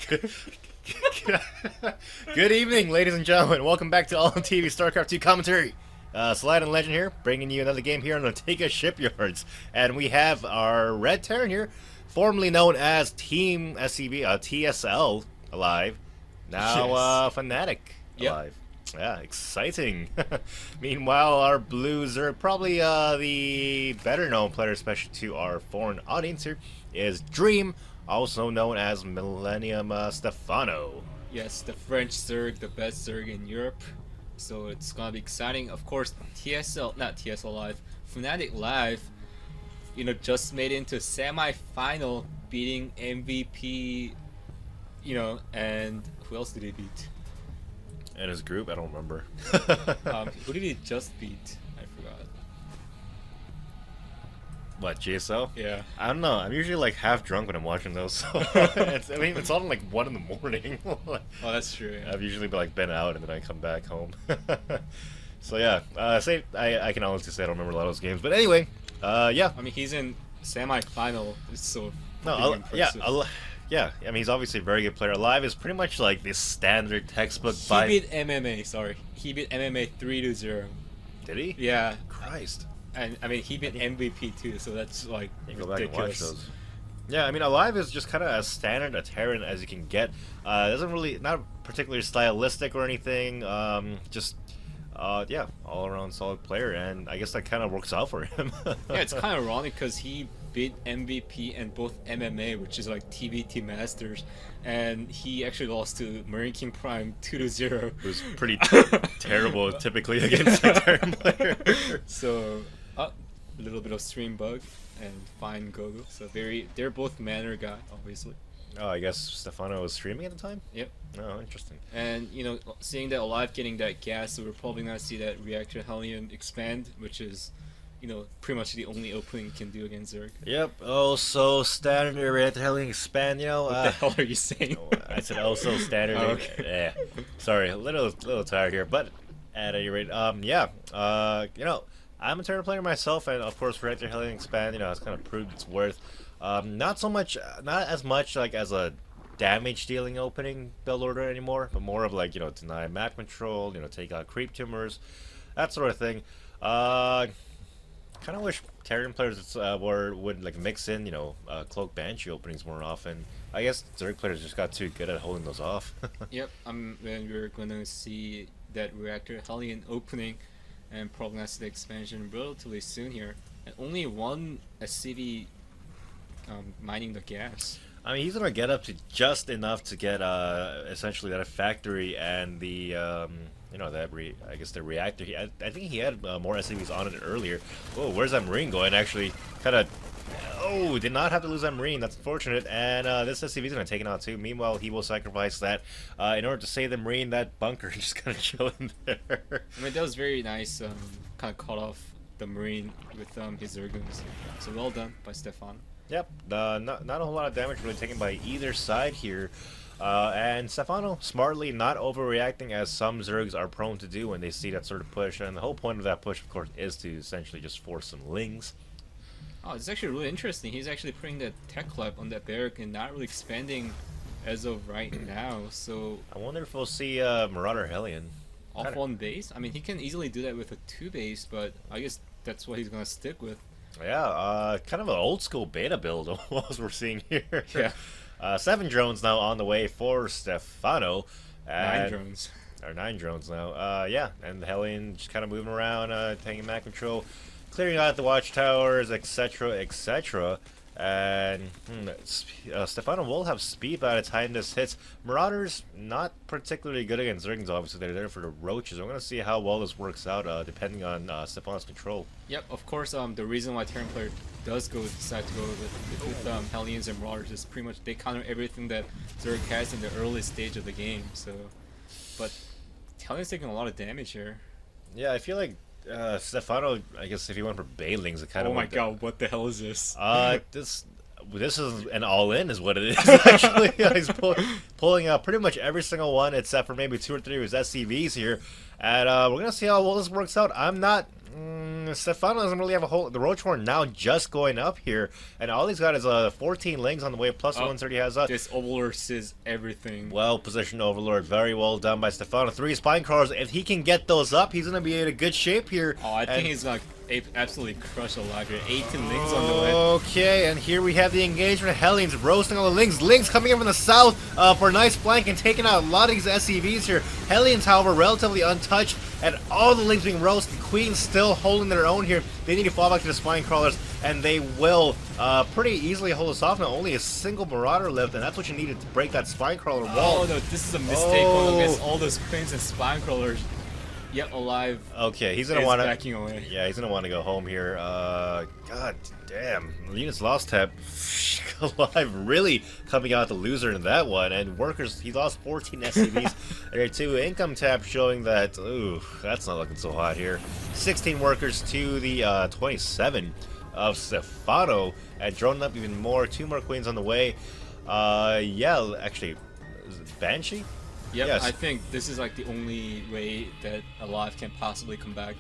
Good, good evening, ladies and gentlemen. Welcome back to All on TV StarCraft 2 commentary. Slide and Legend here, bringing you another game here on Otega Shipyards. And we have our Red Terran here, formerly known as Team SCV, TSL alive. Now, Fnatic alive. Yeah, exciting. Meanwhile, our Blues are probably the better known player, especially to our foreign audience here, is Dream, also known as MillStephano. Yes, the French zerg, the best zerg in Europe. So it's gonna be exciting. Of course, not TSL Live, Fnatic Live, just made it into semi-final, beating MVP, and who else did he beat? And his group, I don't remember. Who did he just beat? I forgot. What, GSL? Yeah. I don't know. I'm usually like half drunk when I'm watching those. So it's on like 1 in the morning. Oh, that's true. Yeah. I've usually been out and then I come back home. So yeah, I can honestly say I don't remember a lot of those games. But anyway, yeah. I mean, he's in semi-final, so yeah. I mean, he's obviously a very good player. Alive is pretty much like this standard textbook. He beat MMA. Sorry, he beat MMA 3-0. Did he? Yeah. Christ. And I mean, he beat MVP too, so that's like go ridiculous. back and watch those. Yeah, I mean, Alive is just kind of as standard a Terran as you can get. Doesn't really, not particularly stylistic or anything. Yeah, all around solid player, and I guess that kind of works out for him. Yeah, it's kind of ironic because he beat MVP and both MMA, which is like TVT Masters, and he actually lost to Marine King Prime 2-0. It was pretty terrible, typically against a Terran player. So, a little bit of stream bug and fine Gogo. So they're both manner guy, obviously. Oh, I guess Stephano was streaming at the time? Yep. Oh, interesting. And, seeing that Alive getting that gas, so we're probably going to see that Reactor Hellion expand, which is, pretty much the only opening you can do against Zerg. Yep. Oh, so standard Reactor Hellion expand, What the hell are you saying? I said also standard. Oh, okay. Yeah. Sorry, a little tired here, but at any rate, yeah. I'm a Terran player myself, and of course Reactor Hellion expand, it's kind of proved its worth. Not as much like as a damage dealing opening build order anymore, but more of like, deny map control, take out creep tumors, that sort of thing. Kind of wish Terran players would like mix in, cloak Banshee openings more often. I guess Zerg players just got too good at holding those off. Yep, then we're gonna see that Reactor Hellion opening, and probably gonna see the expansion relatively soon here. And only one SCV mining the gas. I mean, he's gonna get up to just enough to get essentially that factory and the I guess the reactor. I think he had more SCVs on it earlier. Whoa, where's that Marine going? Actually, did not have to lose that Marine. That's unfortunate. And this SCV is gonna take it out too. Meanwhile, he will sacrifice that in order to save the Marine. That bunker just kind of chilling there. I mean, that was very nice. Kind of caught off the Marine with his Zergoons. So well done by Stephano. Yep, not a whole lot of damage really taken by either side here. And Stephano smartly not overreacting, as some Zergs are prone to do when they see that sort of push. And the whole point of that push, of course, is to essentially just force some lings. Oh, it's actually really interesting. He's actually putting the tech lab on that barrack and not really expanding as of right now. So I wonder if we'll see Marauder Hellion off on base. I mean, he can easily do that with a 2 base, but I guess that's what he's gonna stick with. Yeah, kind of an old school beta build almost we're seeing here. Yeah. 7 drones now on the way for Stephano. 9 drones. Or 9 drones now. Yeah, and the Hellion just kind of moving around, taking map control, clearing out the watchtowers, etc., etc. And Stephano will have speed by the time this hits. Marauders, not particularly good against Zergans, obviously. They're there for the roaches. I'm going to see how well this works out, depending on Stephano's control. Yep, of course, the reason why Terran player decide to go with Hellions and Marauders is pretty much they counter everything that Zerg has in the early stage of the game. So, but Hellion's taking a lot of damage here. Yeah, I feel like Stephano, I guess if he went for Bailings, it kind of. Oh my god, what the hell is this? This is an all-in, is what it is. Actually, he's pulling out pretty much every single one, except for maybe 2 or 3 of his SCVs here, and we're gonna see how well this works out. I'm not Stephano doesn't really have a whole. The Roach Horn now just going up here, and all he's got is 14 lings on the way, plus the 130 has This Overlord is everything. well positioned Overlord, very well done by Stephano. 3 spine crawlers. If he can get those up, he's gonna be in a good shape here. Oh, I think he's gonna absolutely crush Alive here. 18 lings on the way. Okay, and here we have the engagement. Hellions roasting all the lings. Lings coming in from the south for a nice flank and taking out a lot of these SCVs here. Hellions, however, relatively untouched, and all the lings being roasted. Queens still holding their own here. They need to fall back to the spine crawlers, and they will pretty easily hold us off now. Only a single Marauder left, and that's what you needed to break that spine crawler wall. Oh no, this is a mistake going against all those Queens and spine crawlers. Yet Alive. Okay, he's gonna want to. Backing away. Yeah, he's gonna want to go home here. God damn, units lost tab. Alive really coming out the loser in that one, and workers he lost 14 SCVs there too. Income tab showing that. Ooh, that's not looking so hot here. 16 workers to the 27 of Stephano, and droning up even more. 2 more queens on the way. Yeah, actually, is it Banshee? Yep, yes. I think this is like the only way that Alive can possibly come back.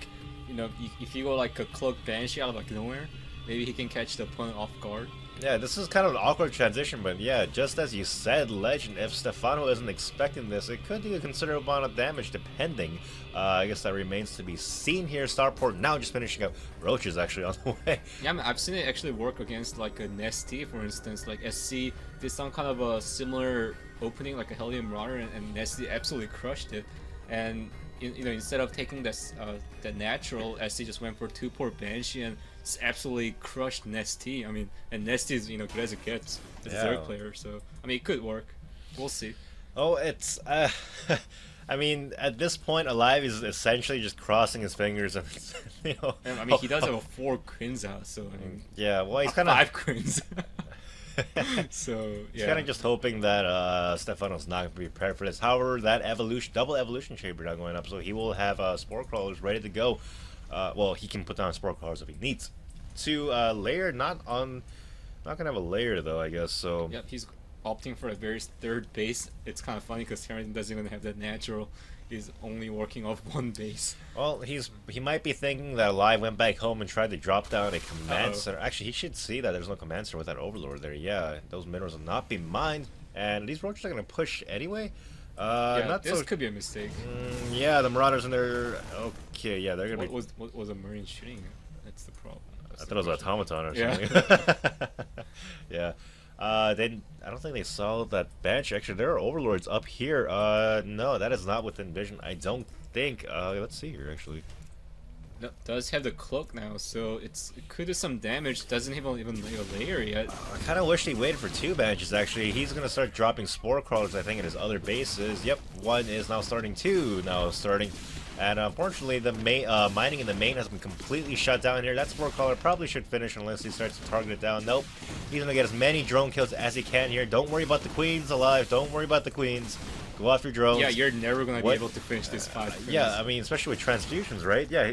You know, if you go like a cloak Banshee out of like nowhere, maybe he can catch the opponent off guard. Yeah, this is kind of an awkward transition, but yeah, just as you said, Legend, if Stephano isn't expecting this, it could do a considerable amount of damage depending. I guess that remains to be seen here. Starport now just finishing up. Roach is actually on the way. Yeah, I mean, I've seen it actually work against like a Nesty, for instance. Like SC did some kind of a similar opening, like a Hellion Marauder, and Nesty absolutely crushed it. And you know, instead of taking this the natural, SC just went for 2-port Banshee and just absolutely crushed Nesty. I mean, and Nesty is, you know, good as it gets, the zerg player. So I mean, it could work. We'll see. Oh, it's I mean, at this point, Alive is essentially just crossing his fingers, and you know. I mean, he does have a 4 queens out, so I mean, yeah. Well, he's kind of 5 queens. So yeah, he's kind of just hoping that Stephano's not going to be prepared for this. However, that double evolution chamber now going up, so he will have spore crawlers ready to go. Well, he can put down spore crawlers if he needs to. Layer not gonna have a layer though, I guess. So yep, he's opting for a very 3rd base. It's kind of funny because Harrington doesn't even have that natural. He's only working off 1 base. Well, he might be thinking that Alive went back home and tried to drop down a command center. Actually, he should see that there's no command center with that Overlord there. Yeah, those minerals will not be mined, and these roaches are gonna push anyway. Yeah, this could be a mistake. Yeah, the Marauders in there. Okay, yeah, they're gonna be. What was a Marine shooting? That's the problem. I thought it was an automaton or something. Yeah. I don't think they saw that Banshee. Actually, there are Overlords up here. No, that is not within vision. I don't think. Let's see here, actually. No, does have the cloak now, so it could do some damage. Doesn't even lay a layer yet. I kind of wish he waited for 2 Banshees, actually. He's going to start dropping Spore Crawlers, I think, at his other bases. Yep, 1 is now starting, 2 now starting. And unfortunately, the mining in the main has been completely shut down here. That Spore Crawler probably should finish unless he starts to target it down. Nope. He's going to get as many drone kills as he can here. Don't worry about the Queens Alive. Don't worry about the Queens. Go off your drones. Yeah, you're never going to be able to finish this 5 Queens. Yeah, I mean, especially with transfusions, right? Yeah.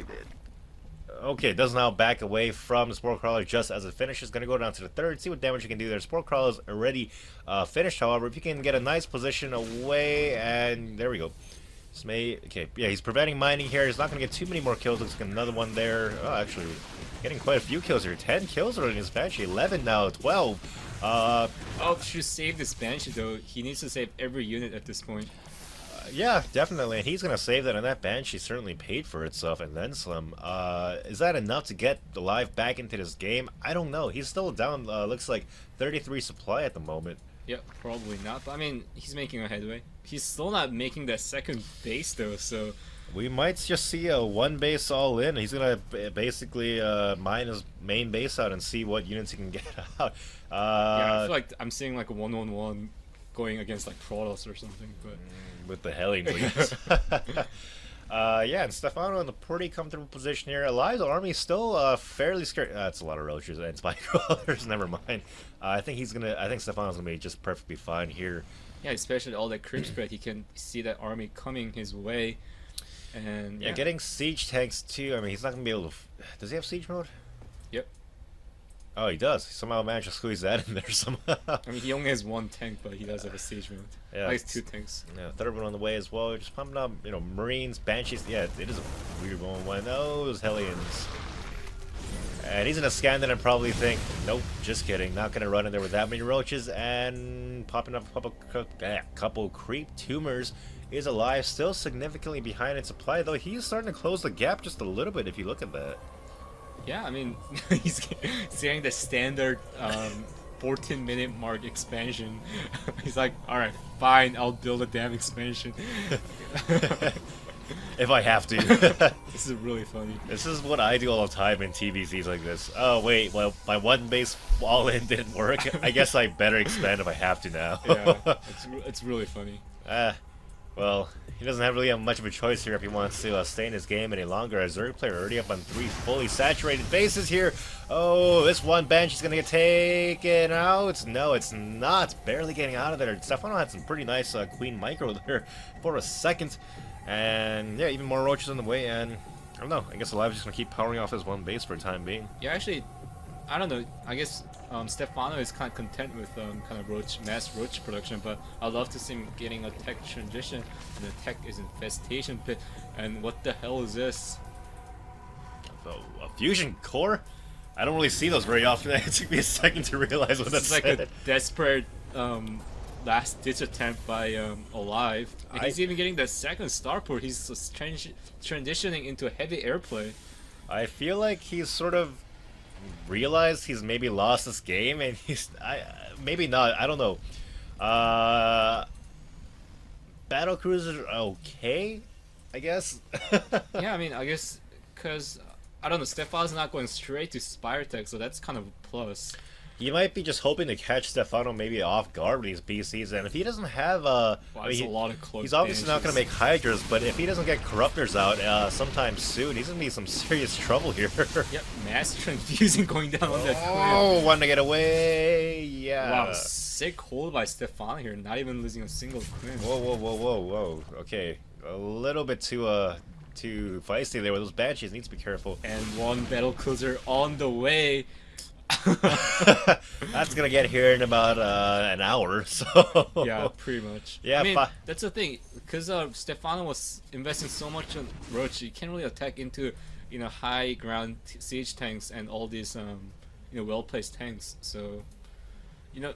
Okay, it does now back away from the Spore Crawler just as it finishes. Going to go down to the 3rd, see what damage you can do there. Spore Crawler is already finished, however. If you can get a nice position away, and there we go. Okay, yeah, he's preventing mining here. He's not going to get too many more kills. Looks like another one there. Oh, actually, getting quite a few kills here. 10 kills already in his Banshee. 11 now, 12. Oh, should save this Banshee, though. He needs to save every unit at this point. Yeah, definitely, and he's going to save that, and that Banshee certainly paid for itself, and then some. Is that enough to get Alive back into this game? I don't know. He's still down, looks like 33 supply at the moment. Yep, probably not, but I mean, he's making a headway. He's still not making that 2nd base, though, so... We might just see a 1 base all in. He's going to basically mine his main base out and see what units he can get out. Yeah, I feel like I'm seeing like a 1-1-1 going against like Protoss or something, but... With the Hellions, I guess. Yeah, and Stephano in a pretty comfortable position here. Alive's army is still fairly scared. That's a lot of roaches and spike crawlers. Never mind. I think Stephano's gonna be just perfectly fine here. Yeah, especially all that creep spread. He can see that army coming his way, and yeah, getting siege tanks too. I mean, he's not gonna be able to. Does he have siege mode? Yep. Oh, he does. He somehow managed to squeeze that in there somehow. I mean, he only has one tank, but he does have a siege mount. Yeah, He has two tanks. Yeah, third one on the way as well. Just pumping up, Marines, Banshees. Yeah, it is a weird one. Those Hellions. And he's gonna scan that and probably think, nope, just kidding. Not gonna run in there with that many roaches. And popping up a couple creep tumors. Is alive, still significantly behind in supply, though he's starting to close the gap just a little bit if you look at that. Yeah, I mean, he's getting the standard 14-minute mark expansion. He's like, alright, fine, I'll build a damn expansion. If I have to. This is really funny. This is what I do all the time in TvZs like this. Oh, wait, well, my one base all-in didn't work. I guess I better expand if I have to now. Yeah, it's really funny. Well, he doesn't really have much of a choice here if he wants to stay in his game any longer. A Zerg player already up on 3 fully saturated bases here. Oh, this one Banshee's gonna get taken out. No, it's not. Barely getting out of there. Stephano had some pretty nice Queen Micro there for a second. And yeah, even more roaches on the way. And I don't know. I guess Alive's just gonna keep powering off his one base for the time being. Yeah, actually, I don't know. I guess Stephano is kind of content with kind of mass roach production, but I'd love to see him getting a tech transition. And the tech is infestation pit. And what the hell is this? A fusion core? I don't really see those very often. It took me a second to realize what that's like a desperate last ditch attempt by Alive. And he's even getting the second starport. He's just transitioning into heavy airplay. I feel like he's sort of realized he's maybe lost this game, and maybe not. I don't know. Battle cruisers are okay, I guess. Yeah, I mean, I guess because I don't know, Stephano's not going straight to Spire Tech, so that's kind of a plus. He might be just hoping to catch Stephano maybe off guard with these PCs, and if he doesn't have a lot of close he's obviously not going to Banshees. make Hydras, but if he doesn't get Corruptors out sometime soon, he's going to be in some serious trouble here. Yep, mass transfusing going down on that Oh, want to get away, yeah. Wow, sick hold by Stephano here, not even losing a single Quinn. Whoa. Okay, a little bit too feisty there with those Banshees. Needs to be careful. And one battle cruiser on the way. That's gonna get here in about an hour, so Yeah, pretty much. Yeah, I mean, that's the thing, because Stephano was investing so much on Roach, you can't really attack into high ground siege tanks and all these well placed tanks. So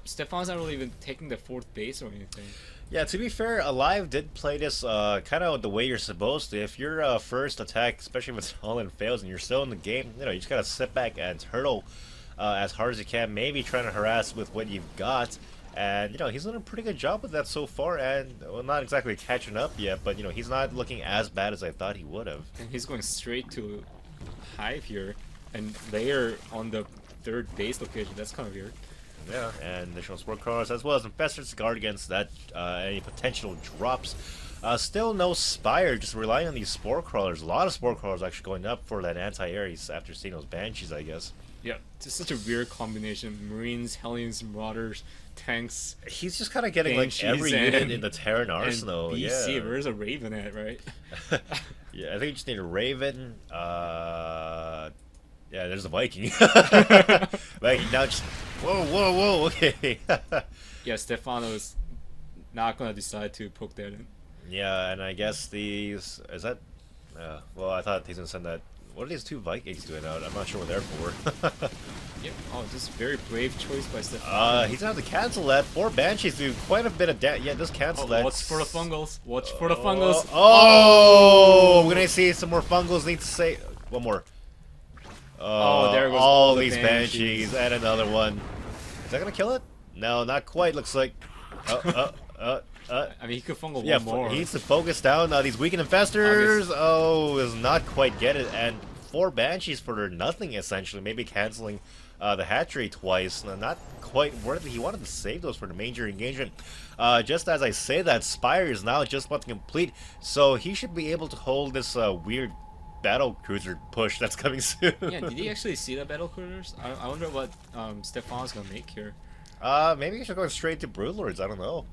Stephano's not really even taking the fourth base or anything. Yeah, to be fair, Alive did play this kind of the way you're supposed to. If your first attack, especially if it's all-in fails and you're still in the game, you just gotta sit back and turtle as hard as you can, maybe trying to harass with what you've got. And he's done a pretty good job with that so far, and well, not exactly catching up yet, but he's not looking as bad as I thought he would have. And he's going straight to Hive here, and layer on the third base location. That's kind of weird. Yeah, and additional sport crawlers as well as infestors to guard against that any potential drops. Still no Spire, just relying on these spore crawlers. A lot of spore crawlers actually going up for that anti-air after seeing those Banshees, I guess. Yeah, it's such a weird combination. Marines, Hellions, Marauders, tanks. He's just kind of getting Banshees like every unit in the Terran and arsenal. BC, Yeah. where's a Raven at, right? Yeah, I think you just need a Raven. Yeah, there's a Viking. Viking now just whoa. Okay. Yeah, Stephano's not gonna decide to poke that in. Yeah, and I guess these is that. Well, I thought he's gonna send that. What are these two Vikings doing out? I'm not sure what they're for. Yep. Oh, just very brave choice by Stephano. He's gonna have to cancel that. 4 Banshees do quite a bit of damage. Yeah, just cancel that. Watch for the fungals. Watch for the fungals. Oh, we're gonna see some more fungals. Need to say one more. Oh, there goes all the these Banshees and another one. Is that gonna kill it? No, not quite. Looks like. I mean, he could fungal Yeah, one more. he needs to focus down. These weakened infestors. Oh, does not quite get it. And 4 Banshees for nothing, essentially. Maybe canceling the hatchery twice. Not quite worth it. He wanted to save those for the major engagement. Just as I say that, Spire is now just about to complete. So he should be able to hold this weird battle cruiser push that's coming soon. Yeah, did he actually see the battle cruisers? I wonder what Stephano's gonna make here. Maybe he should go straight to Broodlords. I don't know.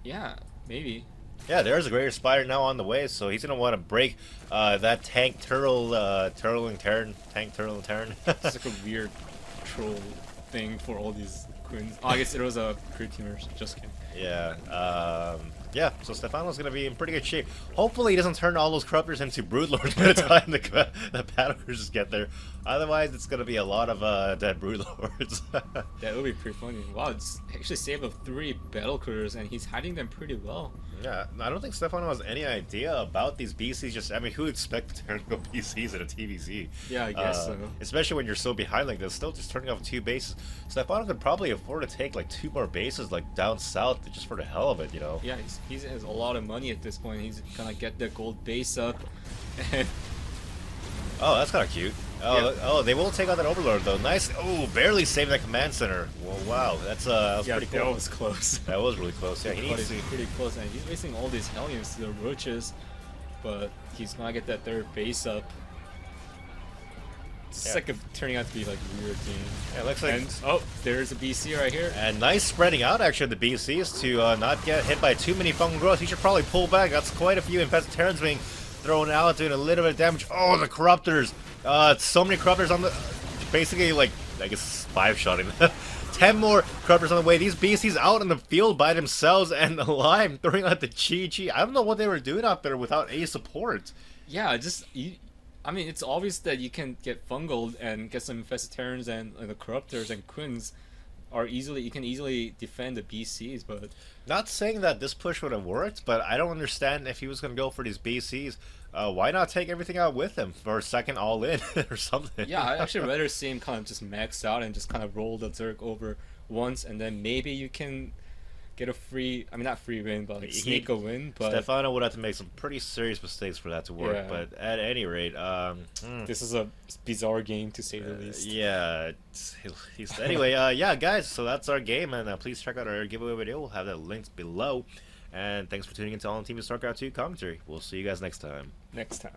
Yeah, maybe. Yeah, there's a Greater Spire now on the way, so he's gonna want to break that tank turtle and Terran. It's like a weird control thing for all these queens. Oh, I guess it was a pre-teamers. Just kidding. Yeah, yeah, so Stephano's gonna be in pretty good shape. Hopefully he doesn't turn all those corruptors into broodlords by the time the battle cruisers get there. Otherwise, it's gonna be a lot of dead broodlords. That would be pretty funny. Wow, it's actually saved up 3 battle cruisers and he's hiding them pretty well. Yeah, I don't think Stephano has any idea about these BCs. Just, I mean, who expects to turn go BCs in a TvZ? Yeah, I guess so. Especially when you're so behind like this, still just turning off 2 bases. Stephano could probably afford to take like 2 more bases, like down south, just for the hell of it, you know? Yeah, he has a lot of money at this point. He's gonna get the gold base up. And oh, that's kind of cute. Oh, yeah. Oh, they will take out that Overlord though. Nice. Oh, barely saving that command center. Well, wow, that was yeah, pretty cool. that was close. That was really close. Yeah, he But needs it's to. pretty close, and he's wasting all these Hellions to the roaches, but he's gonna get that 3rd base up. It's Yeah. like turning out to be like a weird game. Yeah, it looks like. And oh, there's a BC right here. And nice spreading out actually of the BCs to not get hit by too many fungal growths. He should probably pull back. That's quite a few infested Terrans being thrown out, doing a little bit of damage. Oh, the corruptors! So many corruptors on the. Basically, like, I guess 5-shotting. 10 more corruptors on the way. These BCs out in the field by themselves and alive, throwing out the Chi. I don't know what they were doing out there without any support. Yeah, I mean, it's obvious that you can get fungal and get some infested Terrans and the corruptors and quins you can easily defend the BCs, but Not saying that this push would have worked, but I don't understand if he was going to go for these BCs. Why not take everything out with him for a second all-in or something? yeah, I actually rather see him kind of just max out and just kind of roll the Zerg over once, and then maybe you can get a free, I mean not free win, but like sneak a win. But Stephano would have to make some pretty serious mistakes for that to work. Yeah. But at any rate, this is a bizarre game to say the least. yeah. Anyway, yeah, guys. So that's our game, and please check out our giveaway video. We'll have that linked below. And thanks for tuning in to All in Team StarCraft 2 commentary. We'll see you guys next time. Next time.